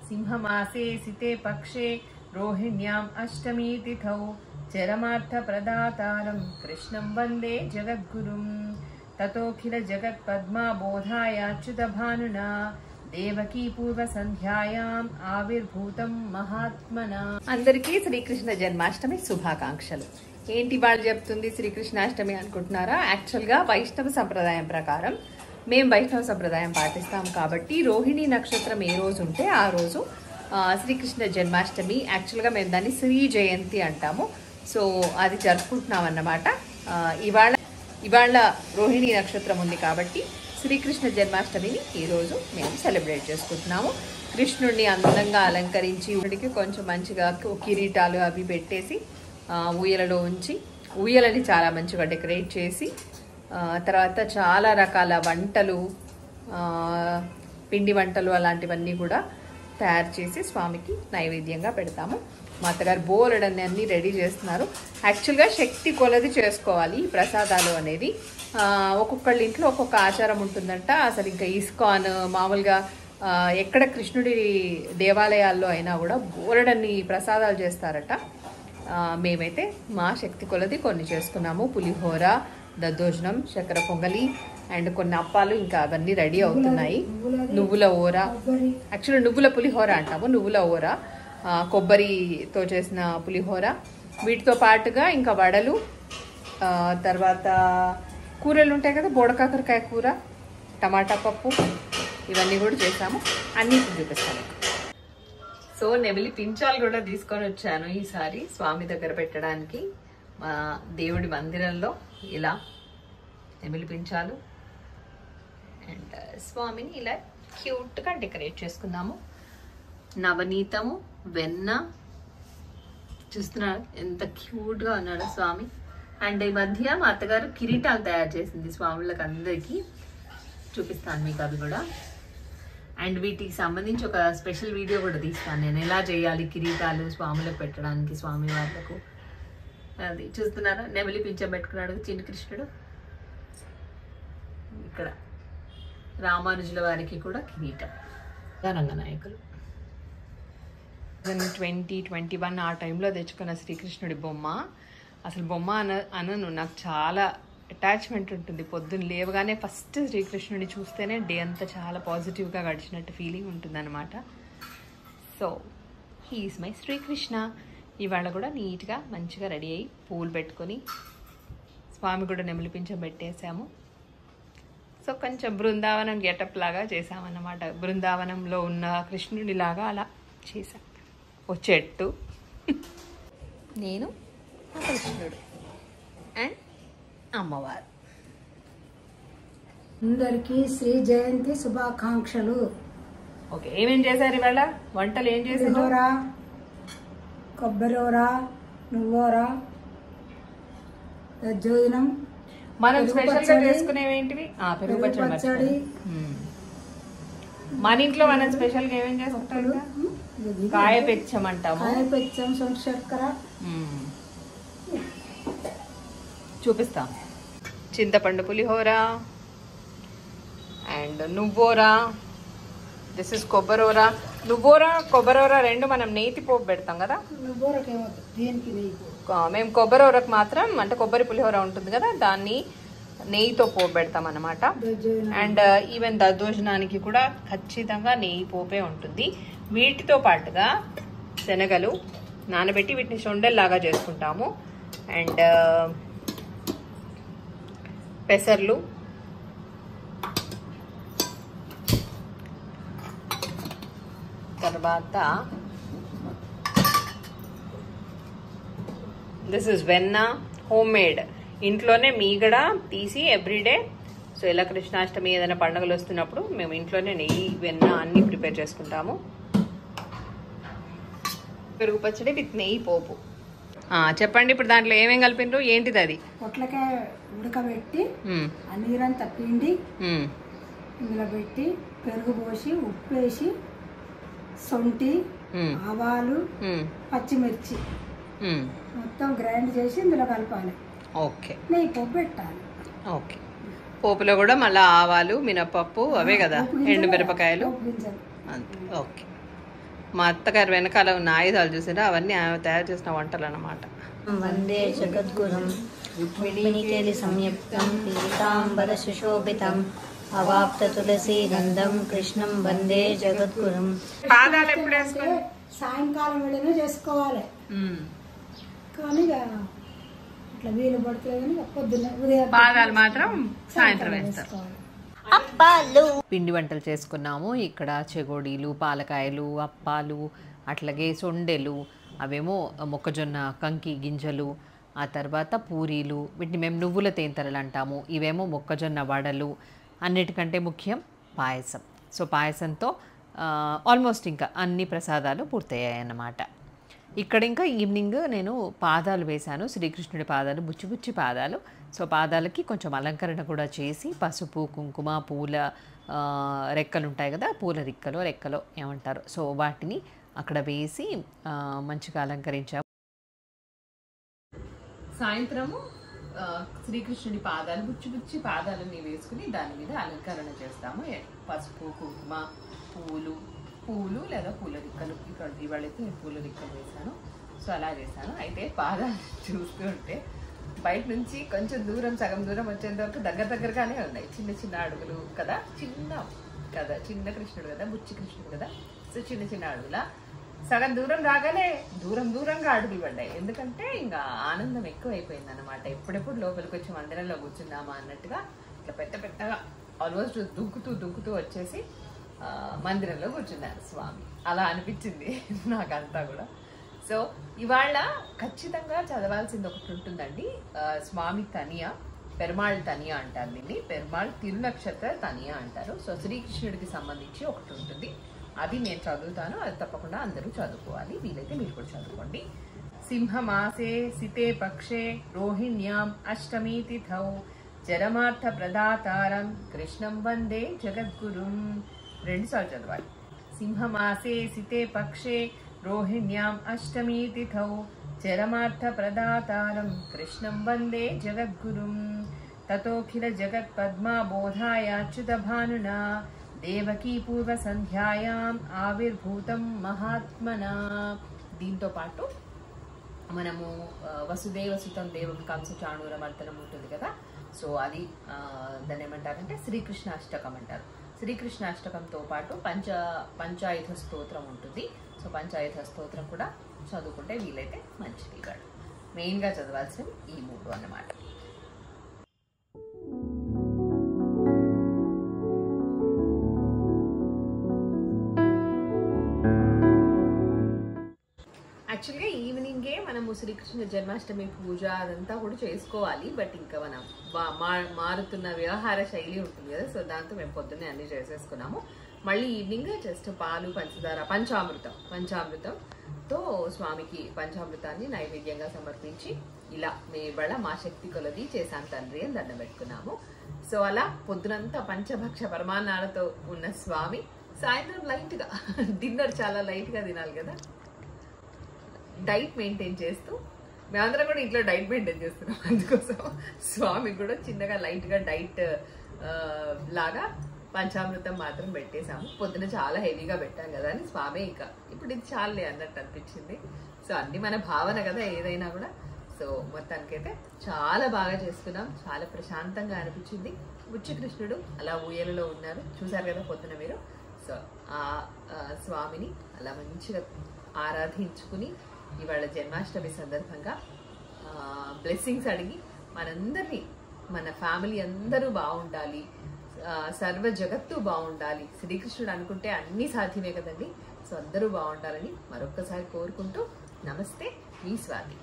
सिंहमासे सिते पक्षे रोहिण्याम् अष्टमी तिथौ चरमार्थप्रदातारं कृष्णं वन्दे जगद्गुरुं ततोऽखिल जगत्पद्माबोधायाच्युतभानुना देवकी पूर्व संध्यायाम् आविर्भूतं महात्मना। అందరికీ శ్రీకృష్ణ జన్మాష్టమి శుభాకాంక్షలు. ఏంటి వాళ్ళు చెప్తుంది శ్రీకృష్ణాష్టమి అనుకుంటున్నారా? యాక్చువల్గా వైష్ణవ సంప్రదాయం ప్రకారం మేము వైష్ణవ సంప్రదాయం పాటిస్తాం కాబట్టి రోహిణి నక్షత్రం ఏ రోజు ఉంటే ఆ రోజు శ్రీకృష్ణ జన్మాష్టమి. యాక్చువల్గా మేము దాన్ని శ్రీ జయంతి అంటాము. సో అది జరుపుకుంటున్నాం అన్నమాట. ఇవాళ రోహిణి నక్షత్రం ఉంది కాబట్టి శ్రీకృష్ణ జన్మాష్టమిని ఈరోజు మేము సెలబ్రేట్ చేసుకుంటున్నాము. కృష్ణుడిని అందంగా అలంకరించి ఉడికి కొంచెం మంచిగా కిరీటాలు అవి పెట్టేసి ఊయలలో ఉంచి ఊయలని చాలా మంచిగా డెకరేట్ చేసి తర్వాత చాలా రకాల వంటలు పిండి వంటలు అలాంటివన్నీ కూడా తయారు చేసి స్వామికి నైవేద్యంగా పెడతాము. మా అత్తగారు బోలెడన్ని అన్నీ రెడీ చేస్తున్నారు. యాక్చువల్గా శక్తి కొలది చేసుకోవాలి ఈ ప్రసాదాలు అనేది. ఒక్కొక్కళ్ళ ఇంట్లో ఒక్కొక్క ఆచారం ఉంటుందంట. అసలు ఇంకా ఇస్కాన్ మామూలుగా ఎక్కడ కృష్ణుడి దేవాలయాల్లో అయినా కూడా బోలెడన్ని ప్రసాదాలు చేస్తారట. మేమైతే మా శక్తి కొలది కొన్ని చేసుకున్నాము. పులిహోర, దద్దోజనం, చక్కెర పొంగలి అండ్ కొన్ని అప్పాలు ఇంకా అవన్నీ రెడీ అవుతున్నాయి. నువ్వుల ఓర, యాక్చువల్లీ నువ్వుల పులిహోర అంటాము. నువ్వుల ఓర, కొబ్బరితో చేసిన పులిహోర, వీటితో పాటుగా ఇంకా వడలు, తర్వాత కూరలు ఉంటాయి కదా, బోడకాకరకాయ కూర, టమాటా పప్పు, ఇవన్నీ కూడా చేసాము. అన్నీ చూపిస్తాను. సో నెమిలి పించాలు కూడా తీసుకొని వచ్చాను ఈసారి స్వామి దగ్గర పెట్టడానికి. మా దేవుడి మందిరంలో ఇలా నెమిలి పించాలు అండ్ స్వామిని ఇలా క్యూట్గా డెకరేట్ చేసుకున్నాము. నవనీతము, వెన్న, చూస్తున్నారు ఎంత క్యూట్గా ఉన్నాడు స్వామి. అండ్ ఈ మధ్య మా అత్తగారు కిరీటాలు తయారు చేసింది స్వాములకు అందరికీ. చూపిస్తాను మీకు అవి కూడా. అండ్ వీటికి సంబంధించి ఒక స్పెషల్ వీడియో కూడా తీస్తాను నేను, ఎలా చేయాలి కిరీటాలు స్వాములకు పెట్టడానికి స్వామి వాళ్ళకు. అది చూస్తున్నారా, నెమలి పింఛం పెట్టుకున్నాడు చిన్న కృష్ణుడు. ఇక్కడ రామానుజుల వారికి కూడా కిరీటం. రంగనాయకులు 2021 ఆ టైంలో తెచ్చుకున్న శ్రీకృష్ణుడి బొమ్మ. అసలు బొమ్మ అనను, నాకు చాలా అటాచ్మెంట్ ఉంటుంది. పొద్దున్న లేవగానే ఫస్ట్ శ్రీకృష్ణుడిని చూస్తేనే డే అంతా చాలా పాజిటివ్గా గడిచినట్టు ఫీలింగ్ ఉంటుంది అనమాట. So he is my Srikrishna. ఇవాళ కూడా నీట్గా మంచిగా రెడీ అయ్యి పూలు పెట్టుకొని స్వామి కూడా నెమలి పింఛం పెట్టేసాము. సో కొంచెం బృందావనం గెటప్ లాగా చేసామన్నమాట. బృందావనంలో ఉన్న కృష్ణుడిలాగా అలా చేసాం. ఓ చెట్టు, నేను కృష్ణుడు అండ్ అమ్మవారు. అందరికీ శ్రీ జయంతి శుభాకాంక్షలు. ఓకే, ఏమేం చేశారు ఇవాళ? వంటలు ఏం చేశారు? కొబ్బరిహోర, నువ్వోర, దద్దోజనం. మనం స్పెషల్ గా చేసుకునేవేంటివి? పెరుగు పచ్చడి. మన ఇంట్లో మనం స్పెషల్ గా ఏమేం చేసుకుంటాం? కాయ పెచ్చం అంటాము. కాయ పెచ్చం, సొంటి చక్కెర. చూపిస్తాం. చింతపండు పులిహోర అండ్ నువ్వోర. దిస్ ఇస్ కొబ్బరోర. నువ్వోర, కొబ్బరోర రెండు మనం నెయ్యి పోపు పెడతాం కదా. మేము కొబ్బరోరకు మాత్రం, అంటే కొబ్బరి పులిహోర ఉంటుంది కదా, దాన్ని నెయ్యితో పోపు పెడతాం అన్నమాట. అండ్ ఈవెన్ దద్దోజనానికి కూడా ఖచ్చితంగా నెయ్యి పోపే ఉంటుంది. వీటితో పాటుగా శనగలు నానబెట్టి వీటిని షొండల్లాగా చేసుకుంటాము. అండ్ పెసర్లు, తర్వాత దిస్ ఇస్ వెన్న, హోమ్ మేడ్, ఇంట్లోనే మీగడ తీసి ఎవ్రీడే. సో ఇలా కృష్ణాష్టమి ఏదైనా పండుగలు వస్తున్నప్పుడు మేము ఇంట్లోనే నెయ్యి, వెన్న అన్ని ప్రిపేర్ చేసుకుంటాము. పెరుగు పచ్చడి విత్ నెయ్యి పోపు. చెప్పండి, ఇప్పుడు దాంట్లో ఏమేం కలిపిండ్రు? ఏంటిది అది? పొట్లకాయ ఉడకబెట్టి ఆ నీరంతా పిండి ఇందులో పెట్టి పెరుగు పోసి ఉప్పు వేసి సొంటి, ఆవాలు, పచ్చిమిర్చి మొత్తం గ్రైండ్ చేసి ఇందులో కలపాలి. ఓకే, నెయ్యి పోపు పెట్టాలి. ఓకే, పోపులో కూడా మళ్ళీ ఆవాలు, మినపప్పు అవే కదా, ఎండు మిరపకాయలు. గింజలు. ఓకే, మా అత్తగారు వెనకాల ఉన్న ఆయుధాలు చూసారా, అవన్నీ ఆమె తయారు చేసిన వంటలు అన్నమాట. వందే జగద్గురుం వినికేలి సంయుక్తం పీతాంబర సుశోభితం అవాప్త తులసీ గంధం కృష్ణం వందే జగద్గురుం. పాదాలు ఎప్పుడు వేసుకోవాలి? సాయంకాలం వేళనే చేసుకోవాలి, కానీ ఇక ఇట్లా వీలు పడుతుంది కానీ పొద్దున్న ఉదయం పాదాలు మాత్రం సాయంత్రం వేస్తారు. అప్పాలు పిండి వంటలు చేసుకున్నాము. ఇక్కడ చెగోడీలు, పాలకాయలు, అప్పాలు, అట్లాగే సొండెలు, అవేమో మొక్కజొన్న కంకి గింజలు, ఆ తర్వాత పూరీలు, వీటిని మేము నువ్వుల తేంతరలు అంటాము. ఇవేమో మొక్కజొన్న వడలు, అన్నిటికంటే ముఖ్యం పాయసం. సో పాయసంతో ఆల్మోస్ట్ ఇంకా అన్ని ప్రసాదాలు పూర్తయ్యాయి అన్నమాట. ఇక్కడ ఇంకా ఈవినింగ్ నేను పాదాలు వేశాను, శ్రీకృష్ణుడి పాదాలు, బుచ్చి పాదాలు. సో పాదాలకి కొంచెం అలంకరణ కూడా చేసి పసుపు, కుంకుమ, పూల రెక్కలు ఉంటాయి కదా, పూల రెక్కలో ఏమంటారు, సో వాటిని అక్కడ వేసి మంచిగా అలంకరించాము. సాయంత్రము శ్రీకృష్ణుడి పాదాలు, బుచ్చి పాదాలని వేసుకుని దాని మీద అలంకరణ చేస్తాము. పసుపు, కుంకుమ, పూలు లేదా పూల రిక్కలు. ఇక్కడ ఇవాళైతే నేను పూల రిక్కలు వేసాను. సో అలా చేశాను. అయితే పాదాలు చూస్తూ ఉంటే బయట నుంచి కొంచెం దూరం, సగం దూరం వచ్చేంత వరకు దగ్గరగానే ఉన్నాయి. చిన్న అడుగులు కదా, చిన్న కృష్ణుడు కదా, బుచ్చి కృష్ణుడు కదా. సో చిన్న అడుగుల సగం దూరం రాగానే దూరంగా అడుగులు పడ్డాయి. ఎందుకంటే ఇంకా ఆనందం ఎక్కువైపోయింది అనమాట. ఎప్పుడెప్పుడు లోపలికి వచ్చి మందిరంలో కూర్చుందామా అన్నట్టుగా ఇట్లా పెద్దగా ఆల్మోస్ట్ దుంకుతూ వచ్చేసి మందిరంలో కూర్చున్నారు స్వామి. అలా అనిపించింది నాకంతా కూడా. సో ఇవాళ ఖచ్చితంగా చదవాల్సింది ఒకటి ఉంటుందండి. స్వామి తనియా, పెరుమాళ్ తనియా అంటారు దీన్ని. పెరుమాళ్ తిరునక్షత్ర తనియా అంటారు. సో శ్రీకృష్ణుడికి సంబంధించి ఒకటి ఉంటుంది, అది నేను చదువుతాను. అది తప్పకుండా అందరూ చదువుకోవాలి, వీలైతే మీరు కూడా చదువుకోండి. సింహమాసే సితే పక్షే రోహిణ్యాం అష్టమీ తిథౌ జరమార్థ ప్రదాతారం కృష్ణం వందే జగద్గురుం. 2 సార్లు చదవాలి. సింహమాసే సితే పక్షే రోహిణ్యాం అష్టమీ తిథౌ చరమార్థ ప్రదాతారం కృష్ణం వందే జగద్గురుం. తతోఖిల జగత్ పద్మా బోధాయాచ్యుత భానునా దేవకీ పూర్వ సంధ్యాయాం ఆవిర్భూతం మహాత్మనా. దీంతో పాటు మనము వసుదేవ సుతం దేవం కంస చాణూర మర్దనం ఉంటుంది కదా. సో అది దాన్ని ఏమంటారంటే శ్రీకృష్ణాష్టకం అంటారు. శ్రీకృష్ణాష్టకంతో పాటు పంచాయుధ స్తోత్రం ఉంటుంది. సో పంచాయుధ స్తోత్రం కూడా చదువుకుంటే వీలైతే మంచిది. ఇక్కడ మెయిన్గా చదవాల్సినవి ఈ 3 అన్నమాట. యాక్చువల్గా ఈవినింగే మనము శ్రీకృష్ణ జన్మాష్టమి పూజ అదంతా కూడా చేసుకోవాలి. బట్ ఇంకా మనం మారుతున్న వ్యవహార శైలి ఉంటుంది కదా. సో దాంతో మేము పొద్దున్నే అన్ని చేసేసుకున్నాము. మళ్ళీ ఈవినింగ్ జస్ట్ పాలు, పంచదార, పంచామృతంతో స్వామికి పంచామృతాన్ని నైవేద్యంగా సమర్పించి ఇలా ఇవాళ మా శక్తి కొలది చేశాను తండ్రి అని దండం పెట్టుకున్నాము. సో అలా పొద్దునంతా పంచభక్ష పరమాన్నాలతో ఉన్న స్వామి సాయంత్రం లైట్గా డిన్నర్ చాలా లైట్గా తినాలి కదా, డైట్ మెయింటైన్ చేస్తూ మేమందరం కూడా ఇంట్లో డైట్ మెయింటైన్ చేస్తున్నాం. అందుకోసం స్వామి కూడా చిన్నగా లైట్గా డైట్ లాగా పంచామృతం మాత్రం పెట్టేశాము. పొద్దున చాలా హెవీగా పెట్టాం కదా అని స్వామి ఇంకా ఇప్పుడు ఇది చాలే అన్నట్టు అనిపించింది. సో అన్ని మన భావన కదా ఏదైనా కూడా. సో మొత్తానికైతే చాలా బాగా చేసుకున్నాం, చాలా ప్రశాంతంగా అనిపించింది. బుచ్చి కృష్ణుడు అలా ఊయలలో ఉన్నారు, చూసారు కదా పొద్దున మీరు. సో ఆ స్వామిని అలా మంచిగా ఆరాధించుకుని ఇవాళ జన్మాష్టమి సందర్భంగా బ్లెస్సింగ్స్ అడిగి మనందరినీ, మన ఫ్యామిలీ అందరూ బాగుండాలి, సర్వ జగత్తు బాగుండాలి. శ్రీకృష్ణుడు అనుకుంటే అన్నీ సాధ్యమే కదండి. సో అందరూ బాగుండాలని మరొక్కసారి కోరుకుంటూ నమస్తే, మీ స్వాతి.